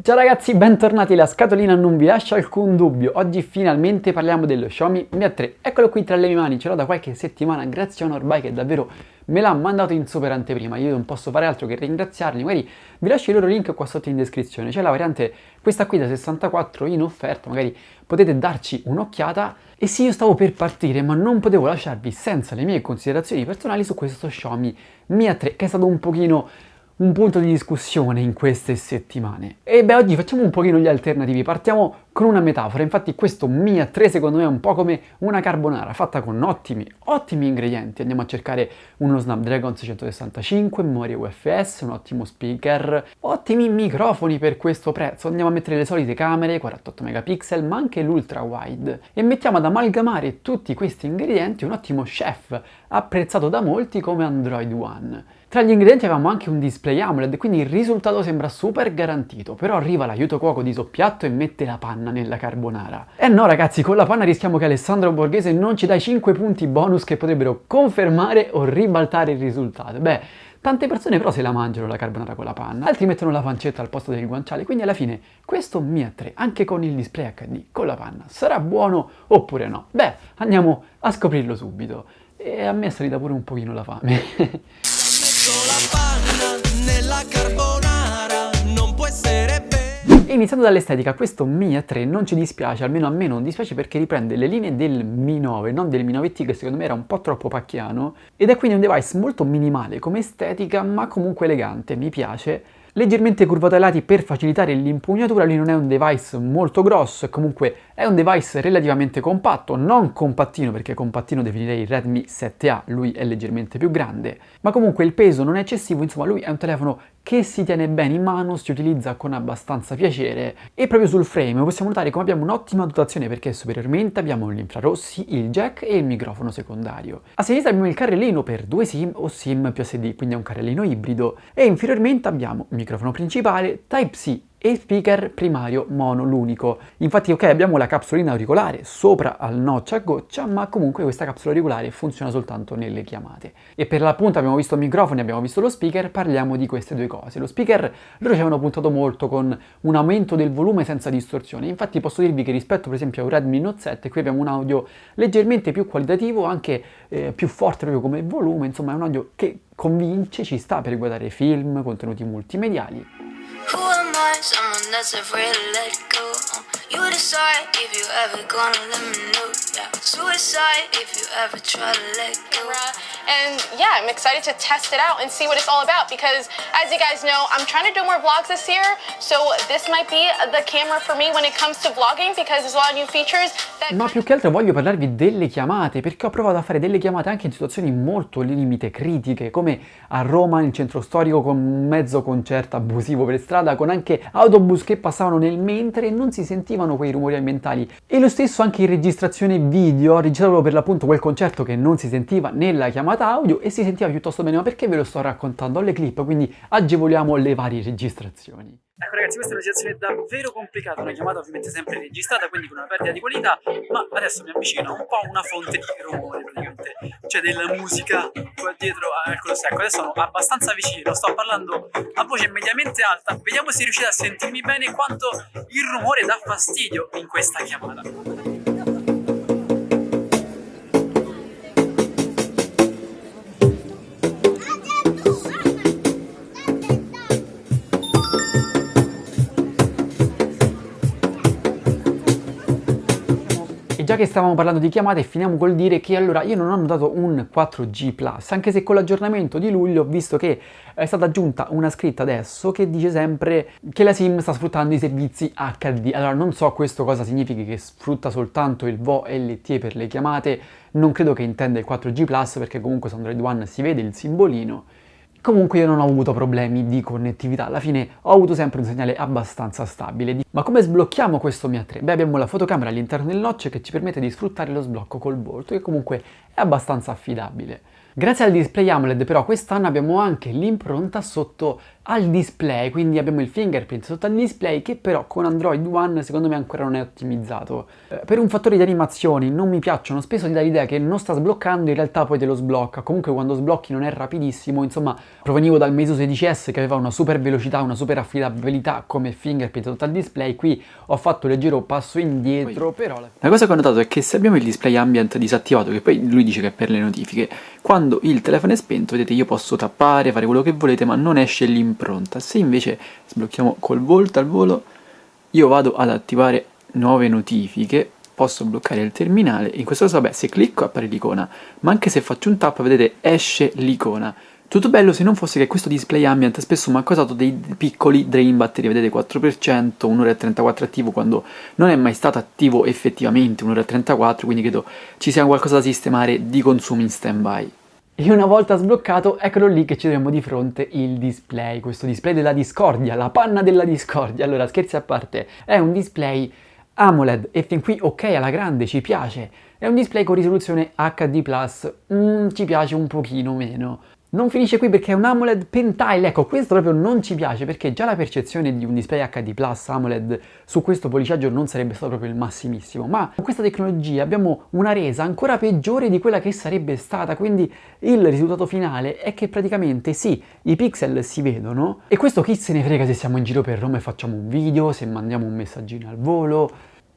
Ciao ragazzi, bentornati, la scatolina non vi lascia alcun dubbio. Oggi finalmente parliamo dello Xiaomi Mi A3. Eccolo qui tra le mie mani, ce l'ho da qualche settimana, grazie a un ormai che davvero me l'ha mandato in super anteprima. Io non posso fare altro che ringraziarli, magari vi lascio il loro link qua sotto in descrizione. C'è la variante, questa qui da 64 in offerta, magari potete darci un'occhiata. E sì, io stavo per partire, ma non potevo lasciarvi senza le mie considerazioni personali su questo Xiaomi Mi A3, che è stato un pochino un punto di discussione in queste settimane. E beh, oggi facciamo un pochino gli alternativi, partiamo con una metafora. Infatti questo Mi A3 secondo me è un po' come una carbonara fatta con ottimi ingredienti. Andiamo a cercare uno Snapdragon 665, memoria UFS, un ottimo speaker, ottimi microfoni per questo prezzo. Andiamo a mettere le solite camere, 48 megapixel, ma anche l'ultra wide. E mettiamo ad amalgamare tutti questi ingredienti un ottimo chef, apprezzato da molti come Android One. Tra gli ingredienti avevamo anche un display AMOLED, quindi il risultato sembra super garantito, però arriva l'aiuto cuoco di soppiatto e mette la panna nella carbonara. E no ragazzi, con la panna rischiamo che Alessandro Borghese non ci dà i 5 punti bonus che potrebbero confermare o ribaltare il risultato. Beh, tante persone però se la mangiano la carbonara con la panna, altri mettono la pancetta al posto del guanciale, quindi alla fine questo Mi A3, anche con il display HD, con la panna, sarà buono oppure no? Beh, andiamo a scoprirlo subito. E a me è salita pure un pochino la fame. La panna nella carbonara non può essere vero. E iniziando dall'estetica, questo Mi A3 non ci dispiace, almeno a me non dispiace perché riprende le linee del Mi 9, non del Mi 9T che secondo me era un po' troppo pacchiano, ed è quindi un device molto minimale come estetica ma comunque elegante, mi piace. Leggermente curvato ai lati per facilitare l'impugnatura, lui non è un device molto grosso e comunque è un device relativamente compatto, non compattino perché compattino definirei il Redmi 7A, lui è leggermente più grande, ma comunque il peso non è eccessivo, insomma lui è un telefono che si tiene bene in mano, si utilizza con abbastanza piacere e proprio sul frame possiamo notare come abbiamo un'ottima dotazione perché superiormente abbiamo gli infrarossi, il jack e il microfono secondario. A sinistra abbiamo il carrellino per 2 SIM o SIM più SD, quindi è un carrellino ibrido, e inferiormente abbiamo microfono principale, Type-C e speaker primario mono, l'unico. Infatti ok, abbiamo la capsulina auricolare sopra al notch a goccia, ma comunque questa capsula auricolare funziona soltanto nelle chiamate. E per l'appunto abbiamo visto i microfoni, abbiamo visto lo speaker, parliamo di queste due cose. Lo speaker loro ci avevano puntato molto con un aumento del volume senza distorsione, infatti posso dirvi che rispetto per esempio a un Redmi Note 7 qui abbiamo un audio leggermente più qualitativo, anche più forte proprio come volume, insomma è un audio che convince, ci sta per guardare film, contenuti multimediali. Who am I? Someone that's afraid to let go. You decide if you ever gonna let me know. Yeah. Suicide if you ever try to let go. And yeah, I'm excited to test it out and see what it's all about because as you guys know, I'm trying to do more vlogs this year, so this might be the camera for me when it comes to vlogging because there's a lot of new features that... Ma più che altro voglio parlarvi delle chiamate, perché ho provato a fare delle chiamate anche in situazioni molto limite, critiche, come a Roma, nel centro storico, con un mezzo concerto abusivo per strada, con anche autobus che passavano nel mentre e non si sentivano quei rumori ambientali. E lo stesso anche in registrazione video, ho registrato per l'appunto quel concerto che non si sentiva nella chiamata audio e si sentiva piuttosto bene, ma perché ve lo sto raccontando alle clip, quindi agevoliamo le varie registrazioni. Ecco ragazzi, questa è una situazione davvero complicata, una chiamata ovviamente sempre registrata, quindi con una perdita di qualità, ma adesso mi avvicino un po' a una fonte di rumore praticamente, c'è della musica qua dietro, eccolo secco, adesso sono abbastanza vicino, sto parlando a voce mediamente alta, vediamo se riuscite a sentirmi bene quanto il rumore dà fastidio in questa chiamata. E già che stavamo parlando di chiamate, finiamo col dire che allora io non ho notato un 4G+, anche se con l'aggiornamento di luglio ho visto che è stata aggiunta una scritta adesso che dice sempre che la SIM sta sfruttando i servizi HD. Allora non so questo cosa significhi, che sfrutta soltanto il VoLTE per le chiamate, non credo che intenda il 4G+, perché comunque su Android One si vede il simbolino. Comunque io non ho avuto problemi di connettività, alla fine ho avuto sempre un segnale abbastanza stabile. Ma come sblocchiamo questo Mi A3? Beh, abbiamo la fotocamera all'interno del notch che ci permette di sfruttare lo sblocco col volto, che comunque è abbastanza affidabile. Grazie al display AMOLED però quest'anno abbiamo anche l'impronta sotto al display, quindi abbiamo il fingerprint sotto al display che però con Android One secondo me ancora non è ottimizzato. Per un fattore di animazioni non mi piacciono, spesso ti dà l'idea che non sta sbloccando, in realtà poi te lo sblocca, comunque quando sblocchi non è rapidissimo, insomma provenivo dal Meizu 16S che aveva una super velocità, una super affidabilità come fingerprint sotto al display, qui ho fatto un leggero passo indietro, però... La cosa che ho notato è che se abbiamo il display ambient disattivato, che poi lui dice che è per le notifiche, quando il telefono è spento, vedete, io posso tappare, fare quello che volete, ma non esce l'impronta. Se invece sblocchiamo col volto al volo, io vado ad attivare nuove notifiche, posso bloccare il terminale, in questo caso vabbè, se clicco appare l'icona, ma anche se faccio un tap, vedete, esce l'icona. Tutto bello se non fosse che questo display ambient spesso mi ha causato dei piccoli drain batteria, vedete 4%, 1 ora e 34 attivo quando non è mai stato attivo effettivamente 1 ora e 34, quindi credo ci sia qualcosa da sistemare di consumi in standby. E una volta sbloccato, eccolo lì che ci troviamo di fronte il display, questo display della discordia, la panna della discordia. Allora, scherzi a parte, è un display AMOLED e fin qui ok, alla grande, ci piace. È un display con risoluzione HD+, ci piace un pochino meno. Non finisce qui perché è un AMOLED pentile, ecco questo proprio non ci piace perché già la percezione di un display HD Plus AMOLED su questo policiaggio non sarebbe stato proprio il massimissimo, ma con questa tecnologia abbiamo una resa ancora peggiore di quella che sarebbe stata, quindi il risultato finale è che praticamente sì, i pixel si vedono e questo chi se ne frega se siamo in giro per Roma e facciamo un video, se mandiamo un messaggino al volo.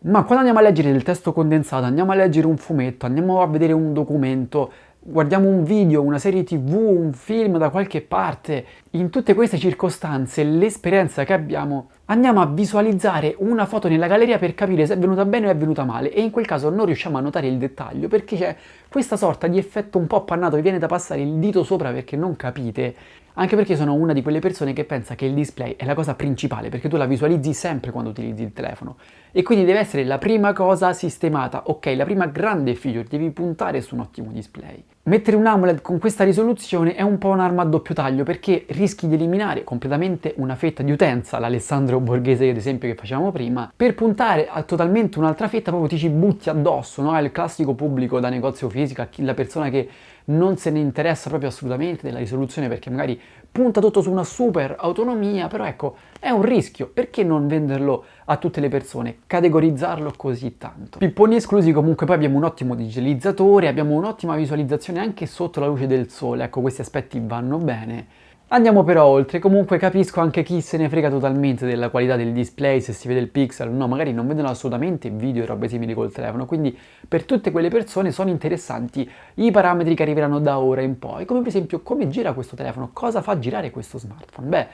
Ma quando andiamo a leggere del testo condensato, andiamo a leggere un fumetto, andiamo a vedere un documento, guardiamo un video, una serie TV, un film da qualche parte, in tutte queste circostanze l'esperienza che abbiamo, andiamo a visualizzare una foto nella galleria per capire se è venuta bene o è venuta male e in quel caso non riusciamo a notare il dettaglio perché c'è questa sorta di effetto un po' appannato, vi viene da passare il dito sopra perché non capite. Anche perché sono una di quelle persone che pensa che il display è la cosa principale, perché tu la visualizzi sempre quando utilizzi il telefono. E quindi deve essere la prima cosa sistemata. Ok, la prima grande feature, devi puntare su un ottimo display. Mettere un AMOLED con questa risoluzione è un po' un'arma a doppio taglio, perché rischi di eliminare completamente una fetta di utenza, l'Alessandro Borghese ad esempio che facevamo prima, per puntare a totalmente un'altra fetta proprio ti ci butti addosso, no? È il classico pubblico da negozio fisico, la persona che non se ne interessa proprio assolutamente della risoluzione perché magari punta tutto su una super autonomia, però ecco, è un rischio, perché non venderlo a tutte le persone, categorizzarlo così tanto? Pipponi esclusi, comunque poi abbiamo un ottimo digitalizzatore, abbiamo un'ottima visualizzazione anche sotto la luce del sole, ecco questi aspetti vanno bene. Andiamo però oltre, comunque capisco anche chi se ne frega totalmente della qualità del display, se si vede il pixel, no, magari non vedono assolutamente video e robe simili col telefono, quindi per tutte quelle persone sono interessanti i parametri che arriveranno da ora in poi, come per esempio come gira questo telefono, cosa fa girare questo smartphone. Beh,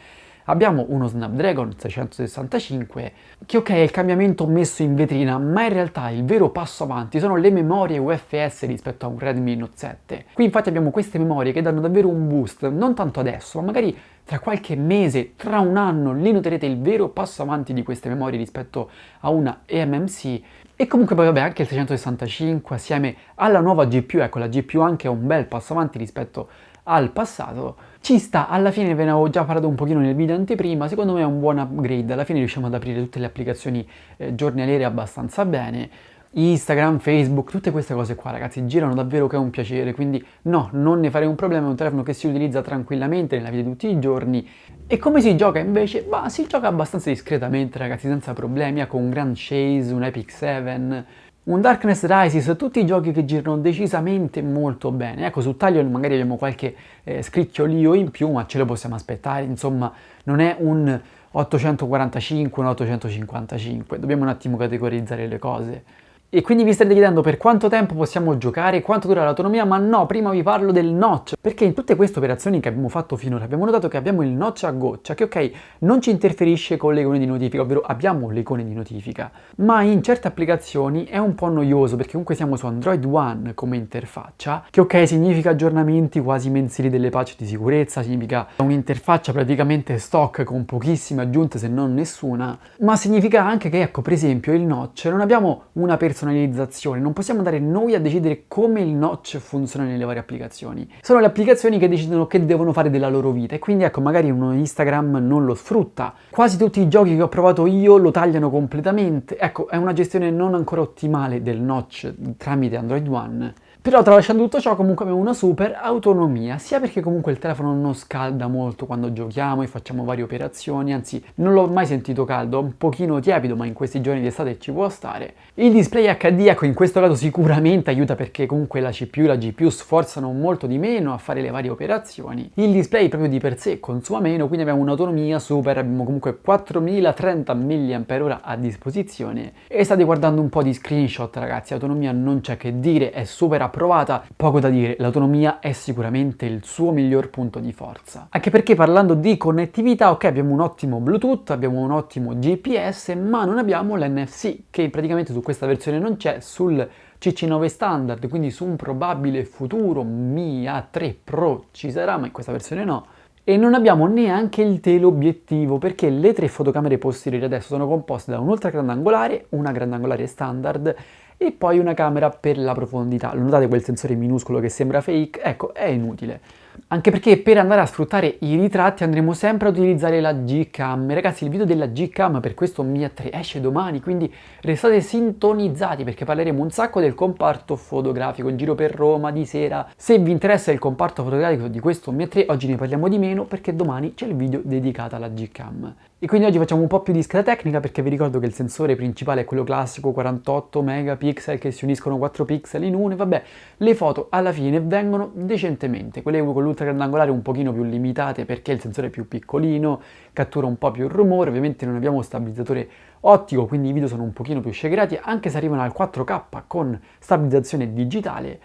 abbiamo uno Snapdragon 665 che ok è il cambiamento messo in vetrina, ma in realtà il vero passo avanti sono le memorie UFS rispetto a un Redmi Note 7. Qui infatti abbiamo queste memorie che danno davvero un boost, non tanto adesso, ma magari tra qualche mese, tra un anno, lì noterete il vero passo avanti di queste memorie rispetto a una eMMC. E comunque poi vabbè anche il 665 assieme alla nuova GPU, ecco la GPU anche è un bel passo avanti rispetto al passato, ci sta, alla fine ve ne avevo già parlato un pochino nel video anteprima, secondo me è un buon upgrade, alla fine riusciamo ad aprire tutte le applicazioni giornaliere abbastanza bene, Instagram, Facebook, tutte queste cose qua ragazzi girano davvero che è un piacere, quindi no, non ne farei un problema, è un telefono che si utilizza tranquillamente nella vita di tutti i giorni. E come si gioca invece? Bah, si gioca abbastanza discretamente ragazzi, senza problemi, con un Grand Chase, un Epic 7, un Darkness Rises, tutti i giochi che girano decisamente molto bene. Ecco, su Talion magari abbiamo qualche scricchiolio in più, ma ce lo possiamo aspettare, insomma, non è un 845, un 855, dobbiamo un attimo categorizzare le cose. E quindi vi state chiedendo per quanto tempo possiamo giocare, quanto dura l'autonomia, ma no, prima vi parlo del notch, perché in tutte queste operazioni che abbiamo fatto finora abbiamo notato che abbiamo il notch a goccia, che ok, non ci interferisce con le icone di notifica, ovvero abbiamo le icone di notifica, ma in certe applicazioni è un po' noioso, perché comunque siamo su Android One come interfaccia, che ok, significa aggiornamenti quasi mensili delle patch di sicurezza, significa un'interfaccia praticamente stock con pochissime aggiunte se non nessuna, ma significa anche che, ecco, per esempio il notch, non abbiamo una personalizzazione, non possiamo andare noi a decidere come il notch funziona nelle varie applicazioni. Sono le applicazioni che decidono che devono fare della loro vita e quindi ecco magari uno Instagram non lo sfrutta. Quasi tutti i giochi che ho provato io lo tagliano completamente. Ecco, è una gestione non ancora ottimale del notch tramite Android One. Però tralasciando tutto ciò comunque abbiamo una super autonomia, sia perché comunque il telefono non scalda molto quando giochiamo e facciamo varie operazioni, anzi non l'ho mai sentito caldo, un pochino tiepido ma in questi giorni d'estate ci può stare. Il display HD, ecco, in questo caso sicuramente aiuta perché comunque la CPU e la GPU sforzano molto di meno a fare le varie operazioni. Il display proprio di per sé consuma meno, quindi abbiamo un'autonomia super, abbiamo comunque 4030 mAh a disposizione. E state guardando un po' di screenshot ragazzi, autonomia non c'è che dire, è super approvata, poco da dire, l'autonomia è sicuramente il suo miglior punto di forza. Anche perché parlando di connettività, ok, abbiamo un ottimo Bluetooth, abbiamo un ottimo GPS, ma non abbiamo l'NFC, che praticamente su questa versione non c'è, sul CC9 standard, quindi su un probabile futuro Mi A3 Pro ci sarà, ma in questa versione no. E non abbiamo neanche il teleobiettivo, perché le 3 fotocamere posteriori adesso sono composte da un ultra grandangolare, una grandangolare standard e poi una camera per la profondità. Lo notate quel sensore minuscolo che sembra fake? Ecco, è inutile. Anche perché per andare a sfruttare i ritratti andremo sempre a utilizzare la Gcam. Ragazzi, il video della Gcam per questo Mi A3 esce domani, quindi restate sintonizzati perché parleremo un sacco del comparto fotografico in giro per Roma di sera. Se vi interessa il comparto fotografico di questo Mi A3, oggi ne parliamo di meno perché domani c'è il video dedicato alla Gcam. E quindi oggi facciamo un po' più di scheda tecnica perché vi ricordo che il sensore principale è quello classico 48 megapixel che si uniscono 4 pixel in uno e vabbè, le foto alla fine vengono decentemente, quelle con l'ultra grandangolare un pochino più limitate perché il sensore è più piccolino, cattura un po' più il rumore, ovviamente non abbiamo stabilizzatore ottico, quindi i video sono un pochino più shakerati, anche se arrivano al 4K con stabilizzazione digitale.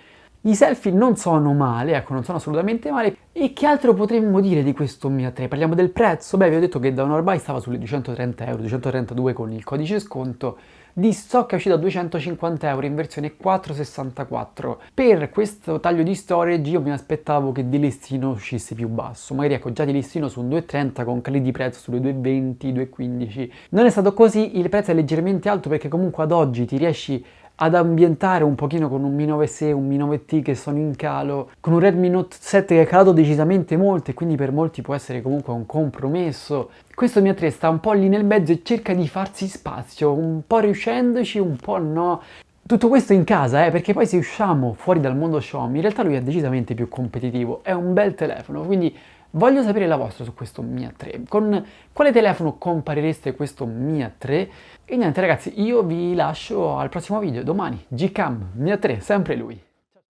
I selfie non sono male, ecco, non sono assolutamente male. E che altro potremmo dire di questo Mi A3? Parliamo del prezzo? Beh, vi ho detto che da un ormai stava sulle 230 euro, 232 con il codice sconto. Di stock è uscito a 250 euro in versione 464. Per questo taglio di storage io mi aspettavo che di listino uscisse più basso. Magari ecco, già di listino su un 230 con cali di prezzo sulle 220, 215. Non è stato così, il prezzo è leggermente alto perché comunque ad oggi ti riesci ad ambientare un pochino con un Mi 9S, un Mi 9T che sono in calo, con un Redmi Note 7 che è calato decisamente molto e quindi per molti può essere comunque un compromesso. Questo Mi A3 sta un po' lì nel mezzo e cerca di farsi spazio, un po' riuscendoci, un po' no. Tutto questo in casa, perché poi se usciamo fuori dal mondo Xiaomi, in realtà lui è decisamente più competitivo, è un bel telefono, quindi voglio sapere la vostra su questo Mi A3. Con quale telefono comparereste questo Mi A3? E niente ragazzi, io vi lascio al prossimo video, domani, Gcam, Mi A3, sempre lui.